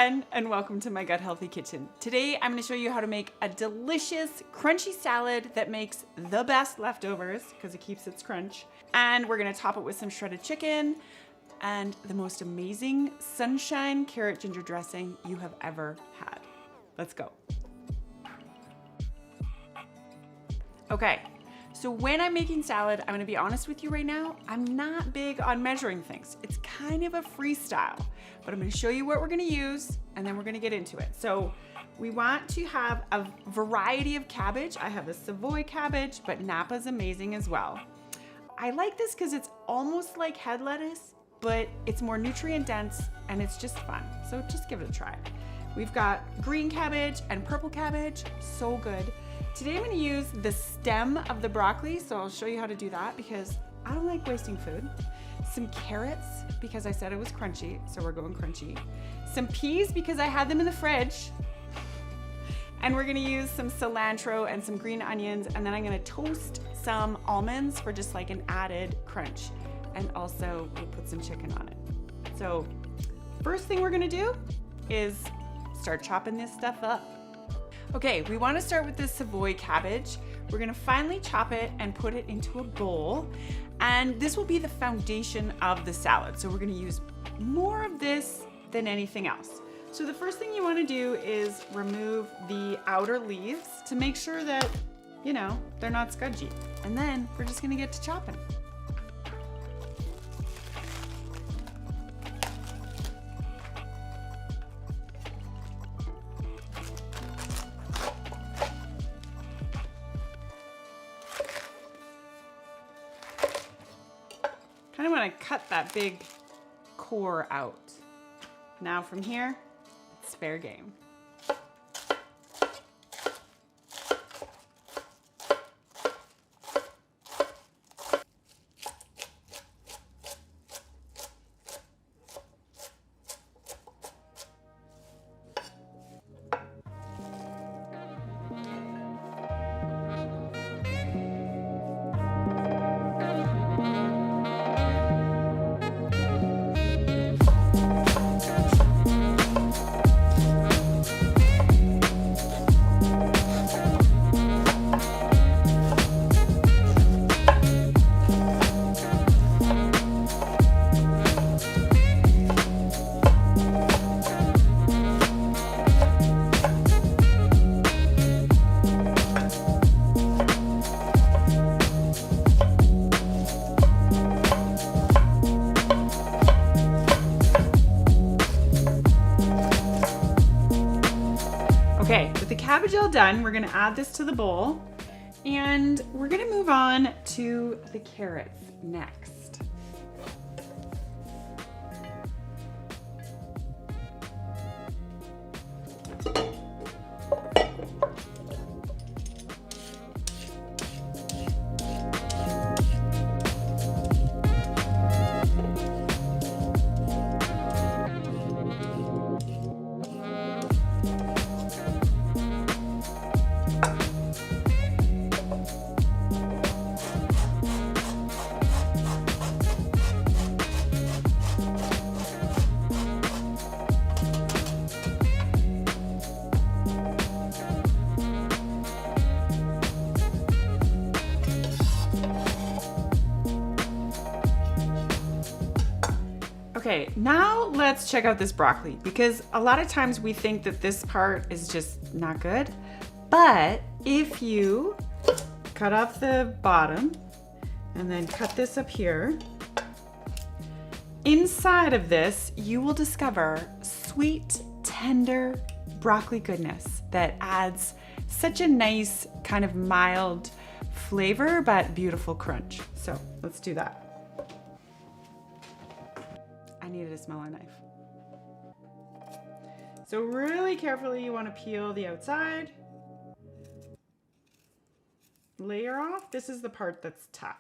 Gwen and welcome to my Gut Healthy Kitchen. Today I'm going to show you how to make a delicious crunchy salad that makes the best leftovers because it keeps its crunch. And we're going to top it with some shredded chicken and the most amazing sunshine carrot ginger dressing you have ever had. Let's go. Okay, so when I'm making salad, I'm gonna be honest with you right now, I'm not big on measuring things. It's kind of a freestyle, but I'm gonna show you what we're gonna use and then we're gonna get into it. So we want to have a variety of cabbage. I have a Savoy cabbage, but Napa's amazing as well. I like this because it's almost like head lettuce, but it's more nutrient dense and it's just fun. So just give it a try. We've got green cabbage and purple cabbage, so good. Today I'm going to use the stem of the broccoli, so I'll show you how to do that because I don't like wasting food. Some carrots because I said it was crunchy, so we're going crunchy. Some peas because I had them in the fridge. And we're going to use some cilantro and some green onions, and then I'm going to toast some almonds for just like an added crunch. And also we'll put some chicken on it. So first thing we're going to do is start chopping this stuff up. Okay, we want to start with this Savoy cabbage. We're going to finely chop it and put it into a bowl. And this will be the foundation of the salad. So we're going to use more of this than anything else. So the first thing you want to do is remove the outer leaves to make sure that, you know, they're not scudgy. And then we're just going to get to chopping. I want to cut that big core out. Now from here, it's fair game. Okay, with the cabbage all done, we're gonna add this to the bowl and we're gonna move on to the carrots next. Okay, now let's check out this broccoli because a lot of times we think that this part is just not good. But if you cut off the bottom and then cut this up here, inside of this, you will discover sweet, tender broccoli goodness that adds such a nice kind of mild flavor, but beautiful crunch. So let's do that. I needed a smaller knife. So really carefully you want to peel the outside. Layer off. This is the part that's tough.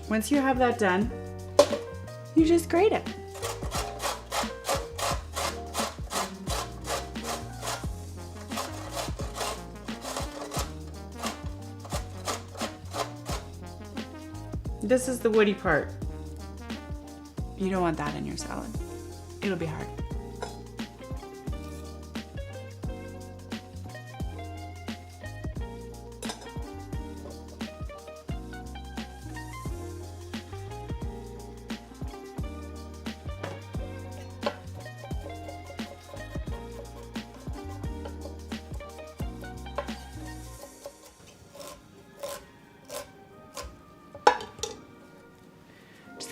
Once you have that done, you just grate it. This is the woody part. You don't want that in your salad. It'll be hard.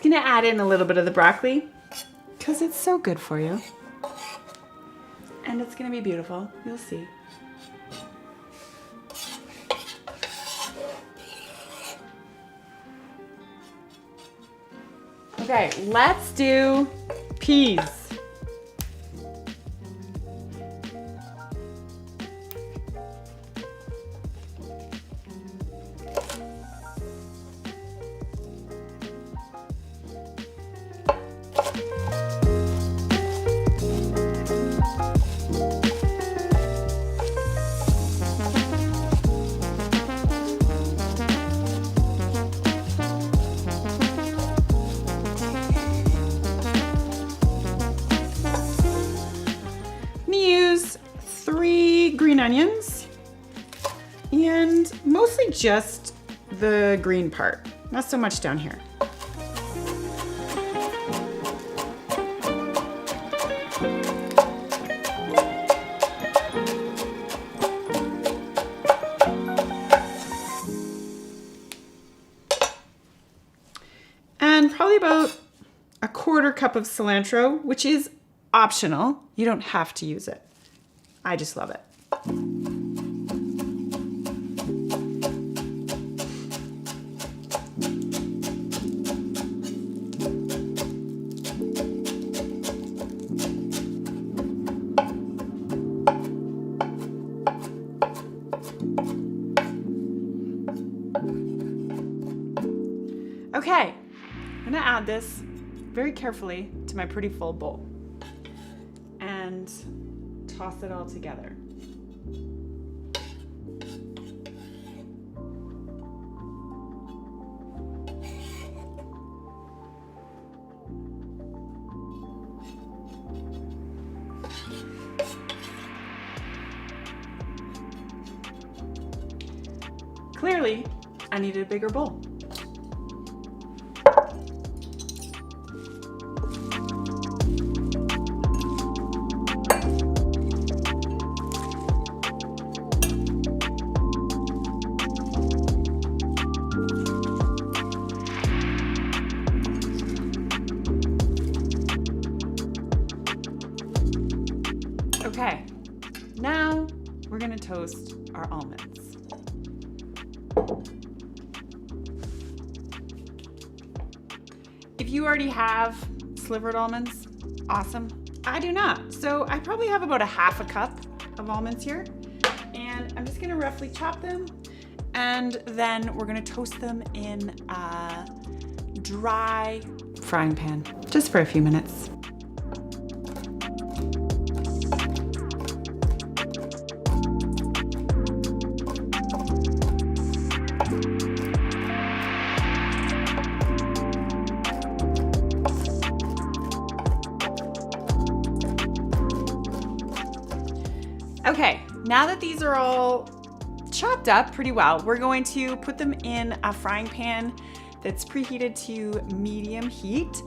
Gonna add in a little bit of the broccoli because it's so good for you, and it's gonna be beautiful. You'll see. Okay, let's do peas. Green onions, and mostly just the green part, not so much down here. And probably about a quarter cup of cilantro, which is optional. You don't have to use it. I just love it. Okay, I'm gonna add this very carefully to my pretty full bowl and toss it all together. Clearly, I needed a bigger bowl. Okay, now we're gonna toast our almonds. If you already have slivered almonds, awesome. I do not, so I probably have about a half a cup of almonds here, and I'm just gonna roughly chop them, and then we're gonna toast them in a dry frying pan, just for a few minutes. Okay, now that these are all chopped up pretty well, we're going to put them in a frying pan that's preheated to medium heat,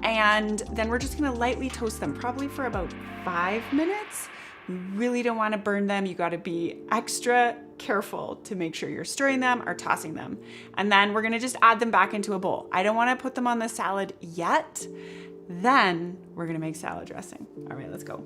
and then we're just gonna lightly toast them, probably for about 5 minutes. You really don't wanna burn them. You gotta be extra careful to make sure you're stirring them or tossing them. And then we're gonna just add them back into a bowl. I don't wanna put them on the salad yet. Then we're gonna make salad dressing. All right, let's go.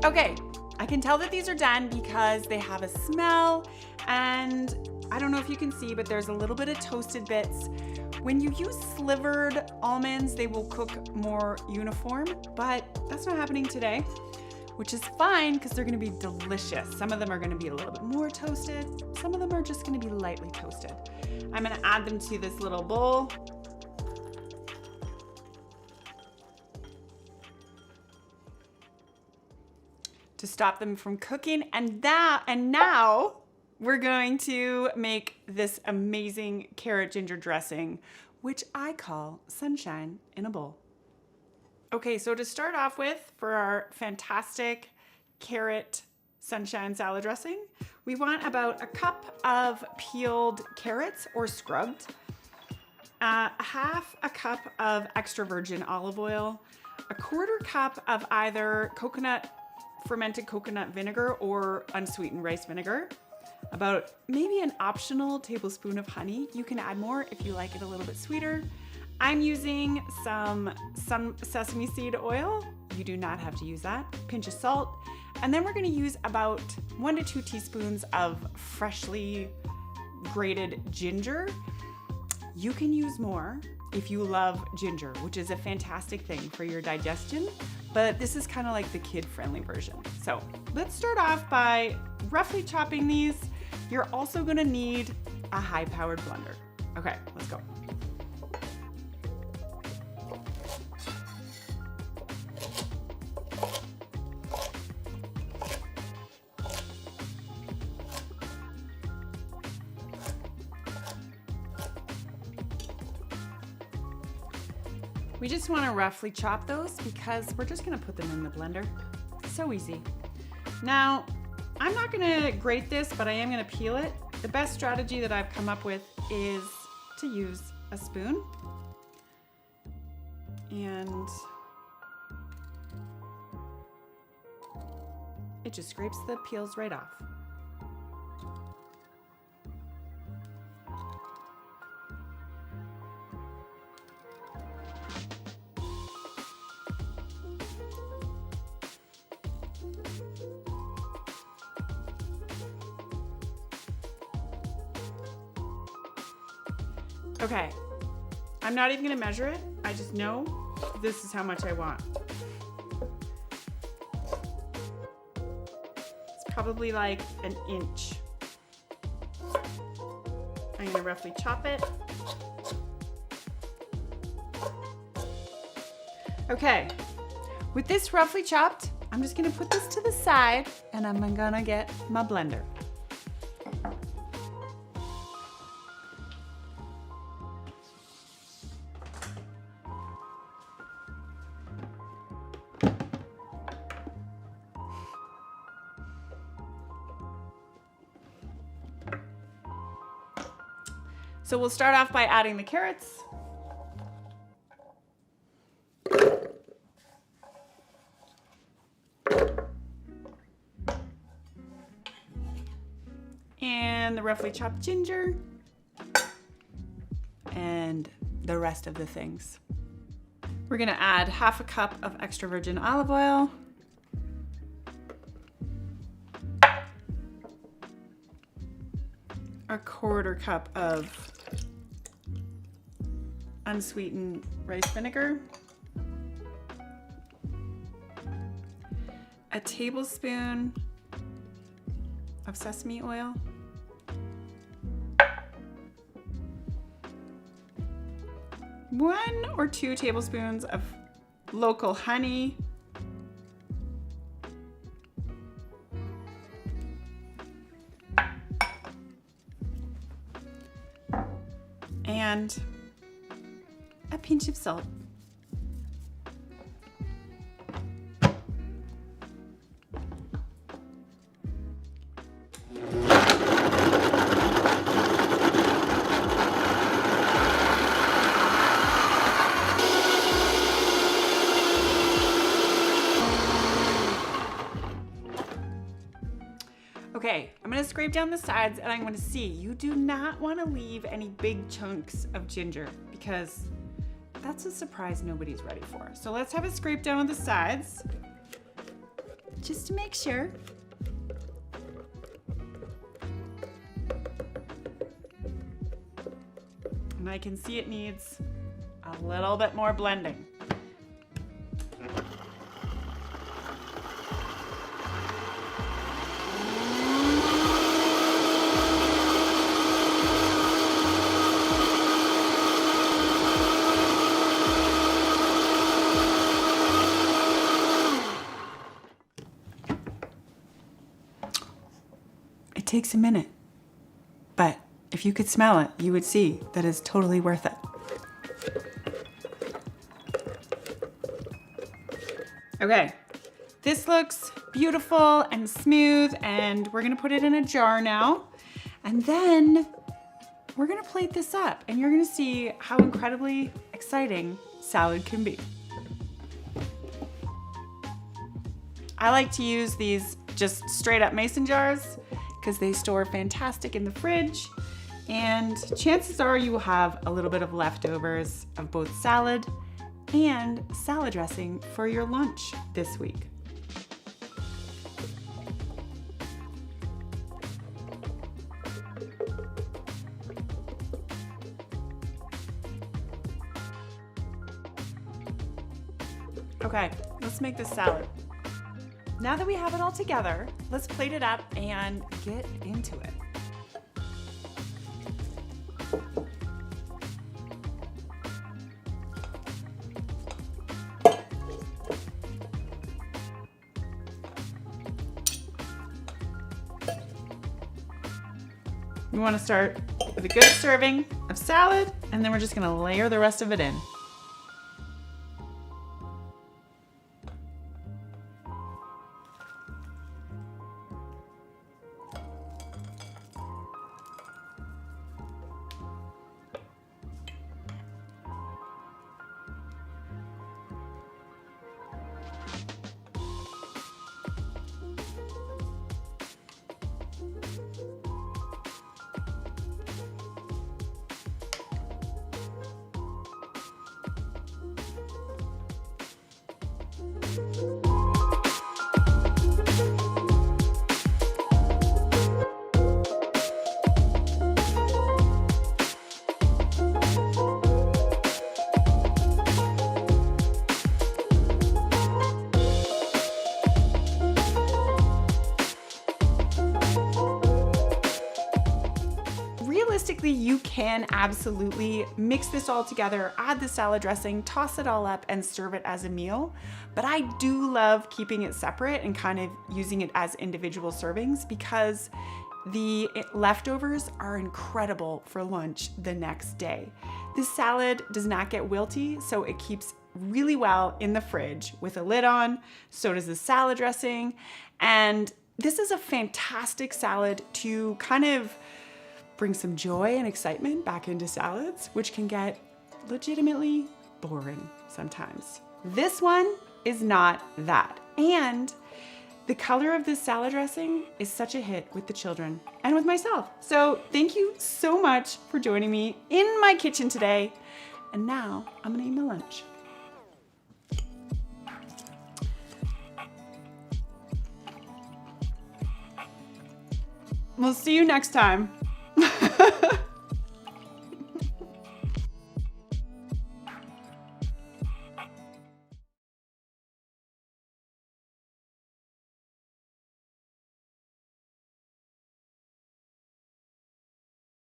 Okay, I can tell that these are done because they have a smell, and I don't know if you can see, but there's a little bit of toasted bits. When you use slivered almonds, they will cook more uniform, but that's not happening today, which is fine because they're gonna be delicious. Some of them are gonna be a little bit more toasted. Some of them are just gonna be lightly toasted. I'm gonna add them to this little bowl. To stop them from cooking, and now we're going to make this amazing carrot ginger dressing, which I call sunshine in a bowl. Okay, so to start off with, for our fantastic carrot sunshine salad dressing, we want about a cup of peeled carrots or scrubbed, half a cup of extra virgin olive oil, a quarter cup of either fermented coconut vinegar or unsweetened rice vinegar, about maybe an optional tablespoon of honey. You can add more if you like it a little bit sweeter. I'm using some sesame seed oil. You do not have to use that. Pinch of salt. And then we're gonna use about 1 to 2 teaspoons of freshly grated ginger. You can use more if you love ginger, which is a fantastic thing for your digestion, but this is kind of like the kid-friendly version. So let's start off by roughly chopping these. You're also gonna need a high-powered blender. Okay, let's go. We just want to roughly chop those because we're just going to put them in the blender. So easy. Now, I'm not going to grate this, but I am going to peel it. The best strategy that I've come up with is to use a spoon. And it just scrapes the peels right off. Okay, I'm not even gonna measure it. I just know this is how much I want. It's probably like an inch. I'm gonna roughly chop it. Okay, with this roughly chopped, I'm just gonna put this to the side and I'm gonna get my blender. So we'll start off by adding the carrots. And the roughly chopped ginger. And the rest of the things. We're gonna add half a cup of extra virgin olive oil. A quarter cup of unsweetened rice vinegar, a tablespoon of sesame oil, one or 2 tablespoons of local honey, and a pinch of salt. Okay, I'm gonna scrape down the sides and I'm gonna see. You do not wanna leave any big chunks of ginger because that's a surprise nobody's ready for. So let's have it scrape down on the sides. just to make sure. And I can see it needs a little bit more blending. It takes a minute, but if you could smell it, you would see that it's totally worth it. Okay, this looks beautiful and smooth, and we're gonna put it in a jar now. And then we're gonna plate this up, and you're gonna see how incredibly exciting salad can be. I like to use these just straight up mason jars because they store fantastic in the fridge, and chances are you will have a little bit of leftovers of both salad and salad dressing for your lunch this week. Okay, let's make this salad. Now that we have it all together, let's plate it up and get into it. We want to start with a good serving of salad, and then we're just going to layer the rest of it in. Realistically, you can absolutely mix this all together, add the salad dressing, toss it all up, and serve it as a meal. But I do love keeping it separate and kind of using it as individual servings because the leftovers are incredible for lunch the next day. This salad does not get wilty, so it keeps really well in the fridge with a lid on. So does the salad dressing. And this is a fantastic salad to kind of bring some joy and excitement back into salads, which can get legitimately boring sometimes. This one is not that. And the color of this salad dressing is such a hit with the children and with myself. So thank you so much for joining me in my kitchen today. And now I'm gonna eat my lunch. We'll see you next time.